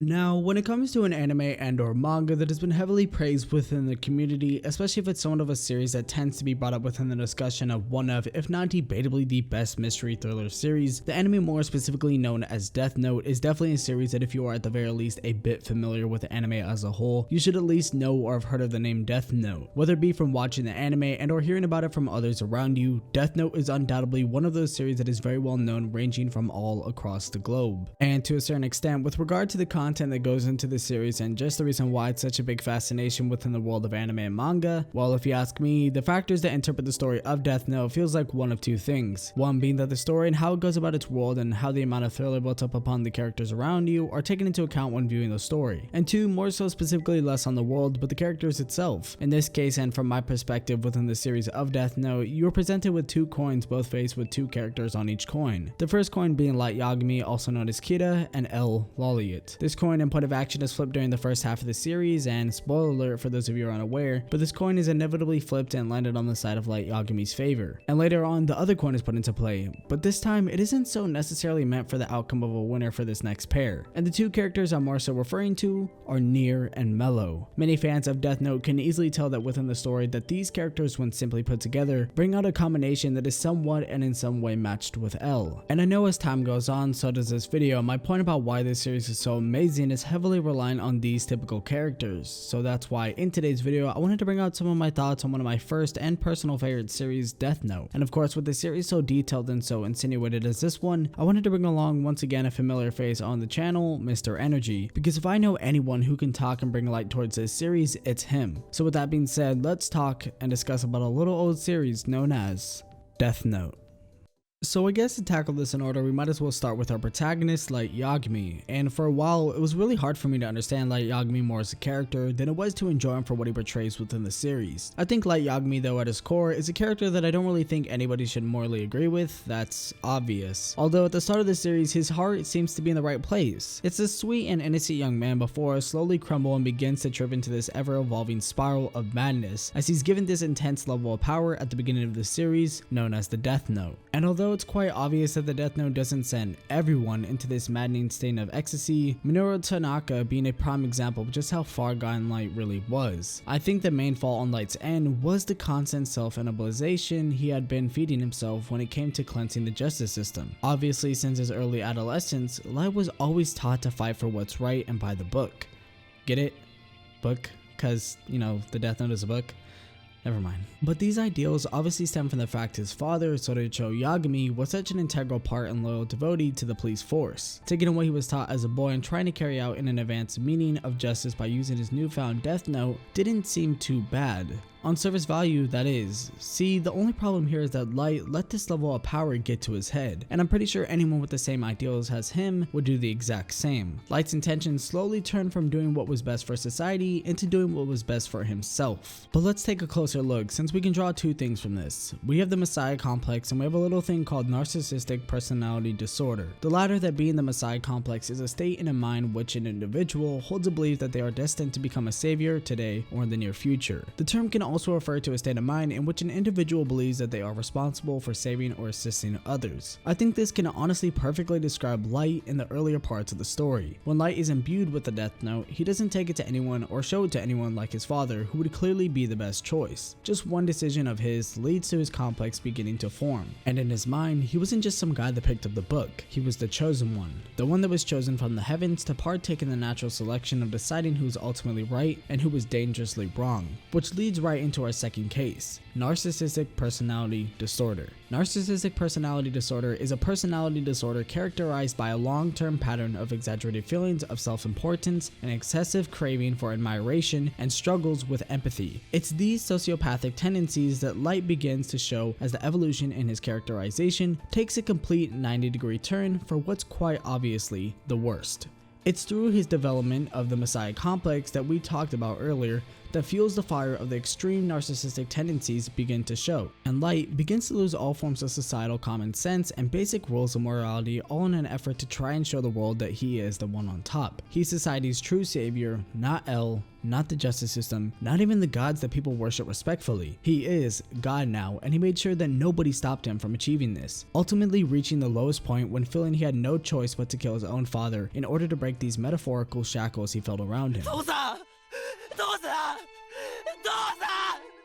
Now, when it comes to an anime and or manga that has been heavily praised within the community, especially if it's somewhat of a series that tends to be brought up within the discussion of one of, if not debatably the best mystery thriller series, the anime more specifically known as Death Note is definitely a series that if you are at the very least a bit familiar with the anime as a whole, you should at least know or have heard of the name Death Note. Whether it be from watching the anime and or hearing about it from others around you, Death Note is undoubtedly one of those series that is very well known, ranging from all across the globe. And to a certain extent, with regard to the content that goes into the series and just the reason why it's such a big fascination within the world of anime and manga, well, if you ask me, the factors that interpret the story of Death Note feels like one of two things. One being that the story and how it goes about its world and how the amount of thriller built up upon the characters around you are taken into account when viewing the story. And two, more so specifically less on the world but the characters itself. In this case, and from my perspective within the series of Death Note, you are presented with two coins, both faced with two characters on each coin. The first coin being Light Yagami, also known as Kira, and L. Loliot. This coin and point of action is flipped during the first half of the series, and spoiler alert for those of you who are unaware, but this coin is inevitably flipped and landed on the side of Light Yagami's favor. And later on, the other coin is put into play, but this time it isn't so necessarily meant for the outcome of a winner for this next pair. And the two characters I'm more so referring to are Nier and Mello. Many fans of Death Note can easily tell that within the story that these characters, when simply put together, bring out a combination that is somewhat and in some way matched with L. And I know as time goes on, so does this video, my point about why this series is so amazing is heavily reliant on these typical characters. So that's why in today's video I wanted to bring out some of my thoughts on one of my first and personal favorite series, Death Note. And of course, with the series so detailed and so insinuated as this one, I wanted to bring along once again a familiar face on the channel, Mr. Energy, because if I know anyone who can talk and bring light towards this series, it's him. So with that being said, let's talk and discuss about a little old series known as Death Note. So I guess to tackle this in order, we might as well start with our protagonist, Light Yagami. And for a while, it was really hard for me to understand Light Yagami more as a character than it was to enjoy him for what he portrays within the series. I think Light Yagami, though, at his core, is a character that I don't really think anybody should morally agree with. That's obvious. Although at the start of the series, his heart seems to be in the right place. It's this sweet and innocent young man before slowly crumble and begins to trip into this ever-evolving spiral of madness as he's given this intense level of power at the beginning of the series, known as the Death Note. And although it's quite obvious that the Death Note doesn't send everyone into this maddening state of ecstasy, Minoru Tanaka being a prime example of just how far gone Light really was. I think the main fault on Light's end was the constant self-cannibalization he had been feeding himself when it came to cleansing the justice system. Obviously, since his early adolescence, Light was always taught to fight for what's right and by the book. Get it? Book? Cause, you know, the Death Note is a book. Never mind. But these ideals obviously stem from the fact his father, Soichiro Yagami, was such an integral part and loyal devotee to the police force, taking what he was taught as a boy and trying to carry out in an advanced meaning of justice by using his newfound Death Note didn't seem too bad. On surface value, that is. See, the only problem here is that Light let this level of power get to his head, and I'm pretty sure anyone with the same ideals as him would do the exact same. Light's intentions slowly turned from doing what was best for society into doing what was best for himself. But let's take a closer look, since we can draw two things from this. We have the Messiah complex, and we have a little thing called narcissistic personality disorder. The latter, that being the Messiah complex, is a state in a mind which an individual holds a belief that they are destined to become a savior today or in the near future. The term can also refer to a state of mind in which an individual believes that they are responsible for saving or assisting others. I think this can honestly perfectly describe Light in the earlier parts of the story. When Light is imbued with the Death Note, he doesn't take it to anyone or show it to anyone like his father, who would clearly be the best choice. Just one decision of his leads to his complex beginning to form. And in his mind, he wasn't just some guy that picked up the book. He was the chosen one. The one that was chosen from the heavens to partake in the natural selection of deciding who was ultimately right and who was dangerously wrong. Which leads right into our second case, narcissistic personality disorder. Narcissistic personality disorder is a personality disorder characterized by a long-term pattern of exaggerated feelings of self-importance and excessive craving for admiration and struggles with empathy. It's these sociopathic tendencies that Light begins to show as the evolution in his characterization takes a complete 90-degree turn for what's quite obviously the worst. It's through his development of the Messiah complex that we talked about earlier that fuels the fire of the extreme narcissistic tendencies begin to show, and Light begins to lose all forms of societal common sense and basic rules of morality, all in an effort to try and show the world that he is the one on top. He's society's true savior, not L, not the justice system, not even the gods that people worship respectfully. He is God now, and he made sure that nobody stopped him from achieving this, ultimately reaching the lowest point when feeling he had no choice but to kill his own father in order to break these metaphorical shackles he felt around him.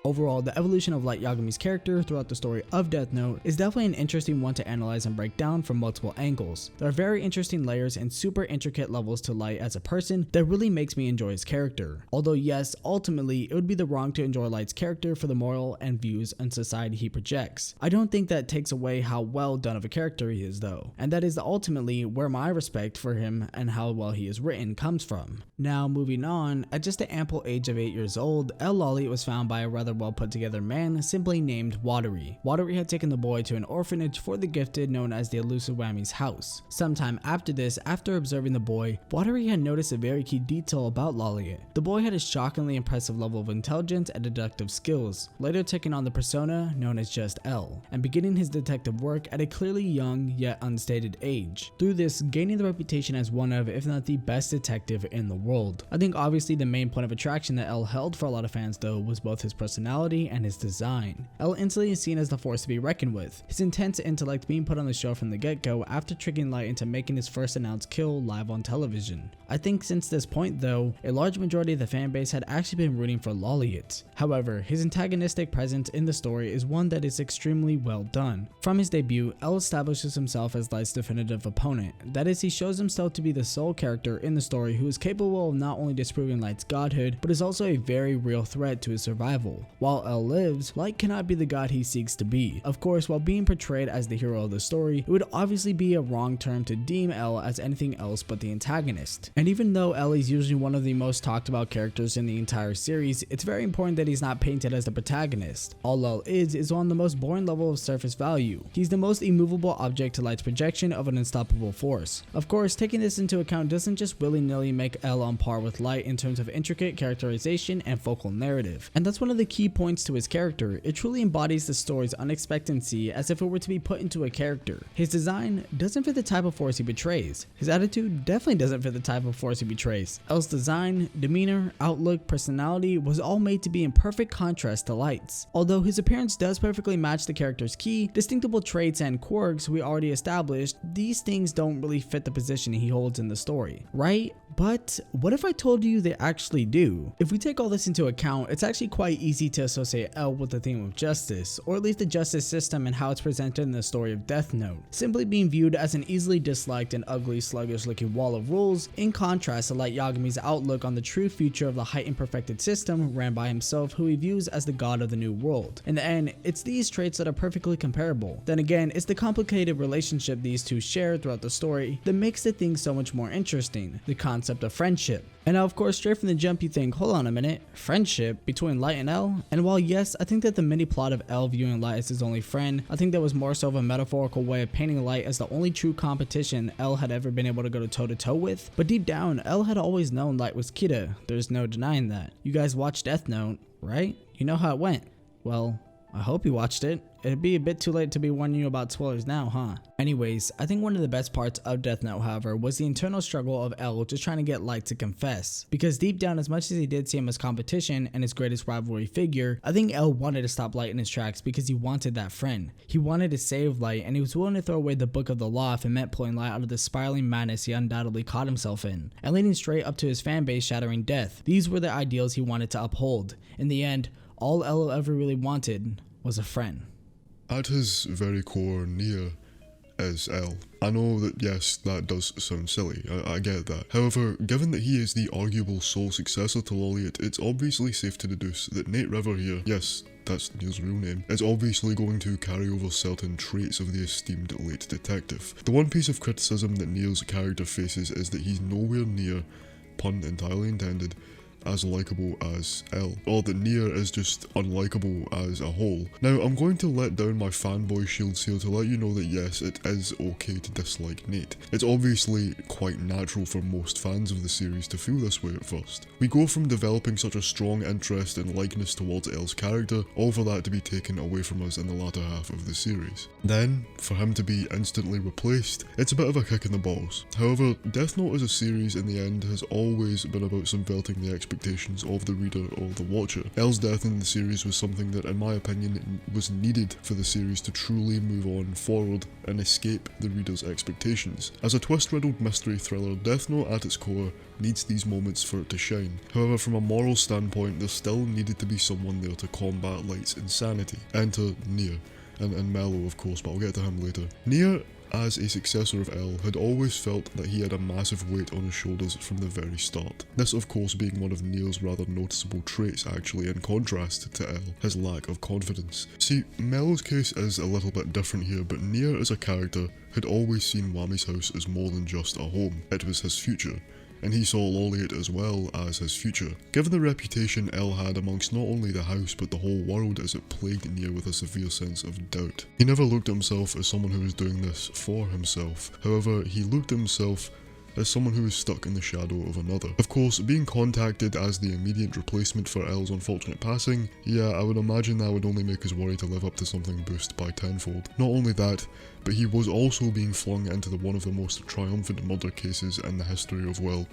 Overall, the evolution of Light Yagami's character throughout the story of Death Note is definitely an interesting one to analyze and break down from multiple angles. There are very interesting layers and super intricate levels to Light as a person that really makes me enjoy his character. Although yes, ultimately, it would be the wrong to enjoy Light's character for the moral and views and society he projects. I don't think that takes away how well done of a character he is though, and that is ultimately where my respect for him and how well he is written comes from. Now moving on, at just the ample age of 8 years old, L. Lolly was found by a rather well put together man simply named Watery. Watery had taken the boy to an orphanage for the gifted known as the Elusive Whammy's house. Sometime after this, after observing the boy, Watery had noticed a very key detail about Lolly. The boy had a shockingly impressive level of intelligence and deductive skills, later taking on the persona known as just L, and beginning his detective work at a clearly young yet unstated age. Through this, gaining the reputation as one of, if not the best detective in the world. I think obviously the main point of attraction that L held for a lot of fans though was both his personality and his design. L instantly is seen as the force to be reckoned with, his intense intellect being put on the show from the get-go after tricking Light into making his first announced kill live on television. I think since this point though, a large majority of the fanbase had actually been rooting for Lollyit. However, his antagonistic presence in the story is one that is extremely well done. From his debut, L establishes himself as Light's definitive opponent. That is, he shows himself to be the sole character in the story who is capable of not only disproving Light's godhood, but is also a very real threat to his survival. While L lives, Light cannot be the god he seeks to be. Of course, while being portrayed as the hero of the story, it would obviously be a wrong term to deem L as anything else but the antagonist. And even though L is usually one of the most talked about characters in the entire series, it's very important that he's not painted as the protagonist. All L is on the most boring level of surface value. He's the most immovable object to Light's projection of an unstoppable force. Of course, taking this into account doesn't just willy-nilly make L on par with Light in terms of intricate characterization and focal narrative. And that's one of the key points to his character. It truly embodies the story's unexpectancy as if it were to be put into a character. His design doesn't fit the type of force he betrays. His attitude definitely doesn't fit the type of force he betrays. L's design, demeanor, outlook, personality was all made to be in perfect contrast to Light's. Although his appearance does perfectly match the character's key, distinctable traits and quirks we already established, these things don't really fit the position he holds in the story, right? But what if I told you they actually do? If we take all this into account, it's actually quite easy to associate L with the theme of justice, or at least the justice system and how it's presented in the story of Death Note, simply being viewed as an easily disliked and ugly, sluggish looking wall of rules, in contrast to Light Yagami's outlook on the true future of the heightened perfected system ran by himself, who he views as the god of the new world. In the end, it's these traits that are perfectly comparable. Then again, it's the complicated relationship these two share throughout the story that makes the thing so much more interesting, the concept of friendship. And now of course, straight from the jump you think, hold on a minute, friendship between Light and L? And while yes, I think that the mini plot of L viewing Light as his only friend, I think that was more so of a metaphorical way of painting Light as the only true competition L had ever been able to go toe to toe with. But deep down, L had always known Light was Kida. There's no denying that. You guys watched Death Note, right? You know how it went. Well, I hope you watched it. It'd be a bit too late to be warning you about spoilers now, huh? Anyways, I think one of the best parts of Death Note, however, was the internal struggle of L just trying to get Light to confess. Because deep down, as much as he did see him as competition and his greatest rivalry figure, I think L wanted to stop Light in his tracks because he wanted that friend. He wanted to save Light, and he was willing to throw away the book of the law if it meant pulling Light out of the spiraling madness he undoubtedly caught himself in, and leading straight up to his fanbase shattering death. These were the ideals he wanted to uphold. In the end, all L ever really wanted was a friend. At his very core, Nia is L. I know that yes, that does sound silly, I get that. However, given that he is the arguable sole successor to Lollyit, it's obviously safe to deduce that Nate River here, yes, that's Neil's real name, is obviously going to carry over certain traits of the esteemed late detective. The one piece of criticism that Neil's character faces is that he's nowhere near, pun entirely intended, as likeable as L, or that Nia is just unlikable as a whole. Now, I'm going to let down my fanboy shields here to let you know that yes, it is okay to dislike Nate. It's obviously quite natural for most fans of the series to feel this way at first. We go from developing such a strong interest and likeness towards L's character, all for that to be taken away from us in the latter half of the series. Then, for him to be instantly replaced, it's a bit of a kick in the balls. However, Death Note as a series in the end has always been about subverting the expectations of the reader or the watcher. L's death in the series was something that, in my opinion, was needed for the series to truly move on forward and escape the reader's expectations. As a twist-riddled mystery thriller, Death Note at its core needs these moments for it to shine. However, from a moral standpoint, there still needed to be someone there to combat Light's insanity. Enter Nia, and Mello of course, but I'll get to him later. Nia, as a successor of L, had always felt that he had a massive weight on his shoulders from the very start. This of course being one of Nia's rather noticeable traits actually, in contrast to L, his lack of confidence. See, Mello's case is a little bit different here, but Nia as a character had always seen Wami's house as more than just a home. It was his future, and he saw Lolliot as well as his future. Given the reputation L had amongst not only the house but the whole world, as it plagued Nia with a severe sense of doubt. He never looked at himself as someone who was doing this for himself. However, he looked at himself as someone who is stuck in the shadow of another. Of course, being contacted as the immediate replacement for L's unfortunate passing, yeah, I would imagine that would only make his worry to live up to something boosted by tenfold. Not only that, but he was also being flung into one of the most triumphant murder cases in the history of, well,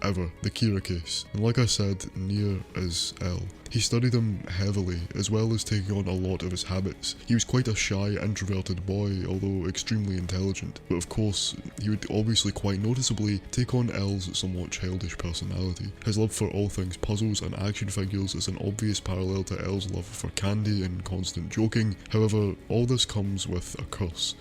ever, the Kira case. And like I said, Nia is L. He studied him heavily, as well as taking on a lot of his habits. He was quite a shy, introverted boy, although extremely intelligent. But of course, he would obviously quite noticeably take on L's somewhat childish personality. His love for all things puzzles and action figures is an obvious parallel to L's love for candy and constant joking. However, all this comes with a curse: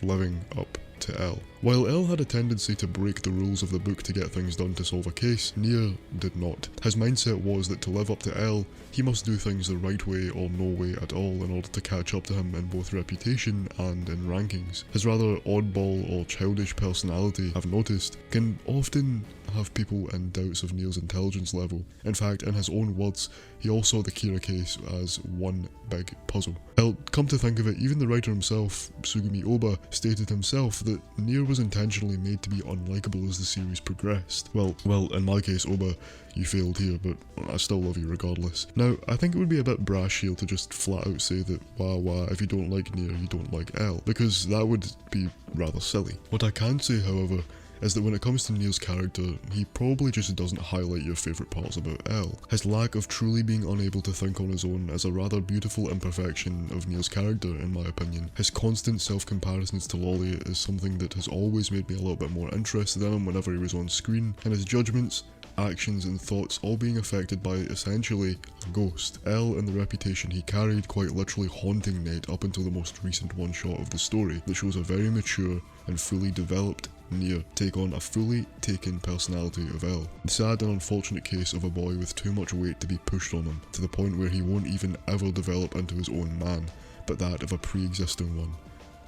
living up to L. While L had a tendency to break the rules of the book to get things done to solve a case, Nia did not. His mindset was that to live up to L, he must do things the right way or no way at all in order to catch up to him in both reputation and in rankings. His rather oddball or childish personality, I've noticed, can often have people in doubts of Nia's intelligence level. In fact, in his own words, he also saw the Kira case as one big puzzle. Hell, come to think of it, even the writer himself, Sugumi Oba, stated himself that Nia was intentionally made to be unlikable as the series progressed. Well, in my case, Oba, you failed here, but I still love you regardless. Now, I think it would be a bit brash here to just flat out say that, wah, if you don't like Nia, you don't like L, because that would be rather silly. What I can say, however, is that when it comes to Nia's character, he probably just doesn't highlight your favourite parts about L. His lack of truly being unable to think on his own is a rather beautiful imperfection of Nia's character, in my opinion. His constant self-comparisons to Lolliot is something that has always made me a little bit more interested in him whenever he was on screen, and his judgments, actions and thoughts all being affected by essentially a ghost. L and the reputation he carried quite literally haunting Nate up until the most recent one shot of the story that shows a very mature and fully developed Nia take on a fully taken personality of L. The sad and unfortunate case of a boy with too much weight to be pushed on him, to the point where he won't even ever develop into his own man, but that of a pre-existing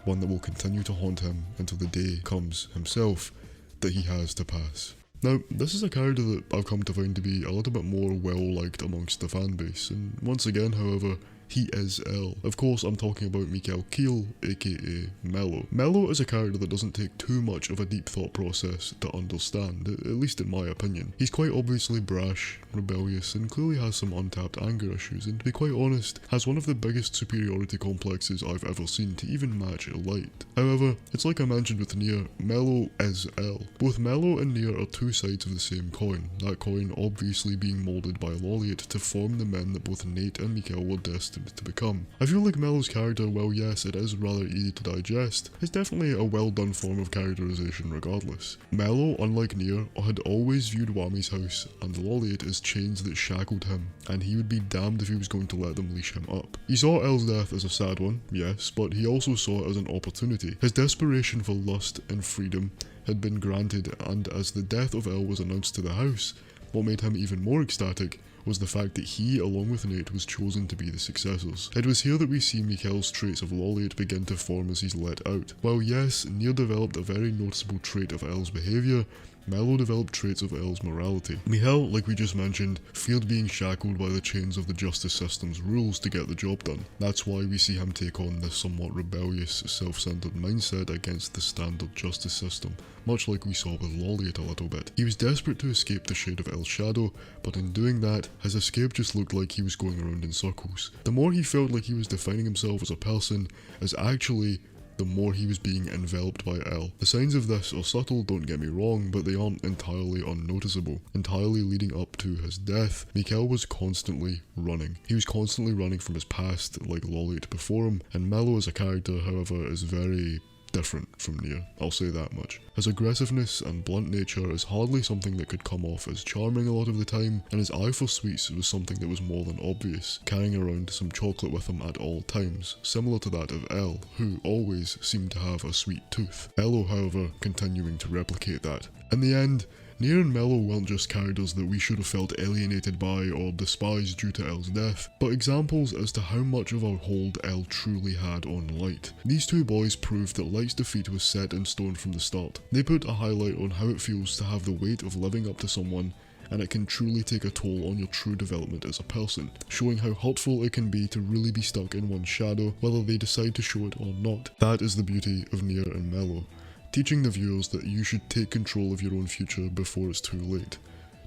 one that will continue to haunt him until the day comes himself that he has to pass. Now, this is a character that I've come to find to be a little bit more well-liked amongst the fanbase, and once again, however, he is L. Of course, I'm talking about Mikael Kiel, aka Mello. Mello is a character that doesn't take too much of a deep thought process to understand, at least in my opinion. He's quite obviously brash, rebellious, and clearly has some untapped anger issues, and to be quite honest, has one of the biggest superiority complexes I've ever seen to even match Light. However, it's like I mentioned with Nia, Mello is L. Both Mello and Nia are two sides of the same coin, that coin obviously being moulded by Lolliot to form the men that both Nate and Mikael were destined to become. I feel like Mello's character, while yes, it is rather easy to digest, is definitely a well done form of characterization regardless. Mello, unlike Nia, had always viewed Wami's house and Lolliot as chains that shackled him, and he would be damned if he was going to let them leash him up. He saw L's death as a sad one, yes, but he also saw it as an opportunity. His desperation for lust and freedom had been granted, and as the death of L was announced to the house, what made him even more ecstatic was the fact that he, along with Nate, was chosen to be the successors. It was here that we see Mikael's traits of Lolliot begin to form as he's let out. While yes, Nia developed a very noticeable trait of L's behaviour, Mello developed traits of L's morality. Mikel, like we just mentioned, feared being shackled by the chains of the justice system's rules to get the job done. That's why we see him take on this somewhat rebellious, self-centered mindset against the standard justice system, much like we saw with Lolliot a little bit. He was desperate to escape the shade of L's shadow, but in doing that, his escape just looked like he was going around in circles. The more he felt like he was defining himself as a person, as actually the more he was being enveloped by L. The signs of this are subtle, don't get me wrong, but they aren't entirely unnoticeable. Entirely leading up to his death, Mikel was constantly running. He was constantly running from his past, like Lolliot before him, and Mello as a character, however, is very different from Nier, I'll say that much. His aggressiveness and blunt nature is hardly something that could come off as charming a lot of the time, and his eye for sweets was something that was more than obvious, carrying around some chocolate with him at all times, similar to that of L, who always seemed to have a sweet tooth. Mello, however, continuing to replicate that. In the end, Nier and Mello weren't just characters that we should have felt alienated by or despised due to L's death, but examples as to how much of a hold L truly had on Light. These two boys proved that Light's defeat was set in stone from the start. They put a highlight on how it feels to have the weight of living up to someone, and it can truly take a toll on your true development as a person, showing how hurtful it can be to really be stuck in one's shadow, whether they decide to show it or not. That is the beauty of Nier and Mello, teaching the viewers that you should take control of your own future before it's too late.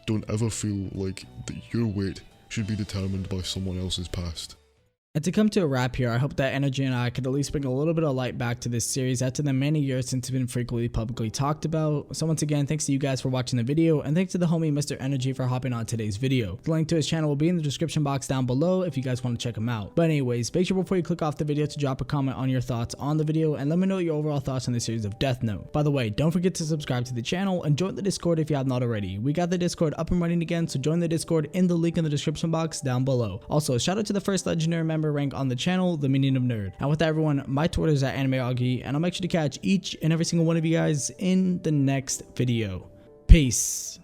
Don't ever feel like that your weight should be determined by someone else's past. And to come to a wrap here, I hope that Energy and I could at least bring a little bit of light back to this series after the many years since it's been frequently publicly talked about. So once again, thanks to you guys for watching the video, and thanks to the homie Mr. Energy for hopping on today's video. The link to his channel will be in the description box down below if you guys want to check him out. But anyways, make sure before you click off the video to drop a comment on your thoughts on the video, and let me know your overall thoughts on the series of Death Note. By the way, don't forget to subscribe to the channel and join the Discord if you have not already. We got the Discord up and running again, so join the Discord in the link in the description box down below. Also, shout out to the first legendary member rank on the channel, the meaning of nerd. And with that, everyone, my Twitter is @AnimeAugie, and I'll make sure to catch each and every single one of you guys in the next video. Peace.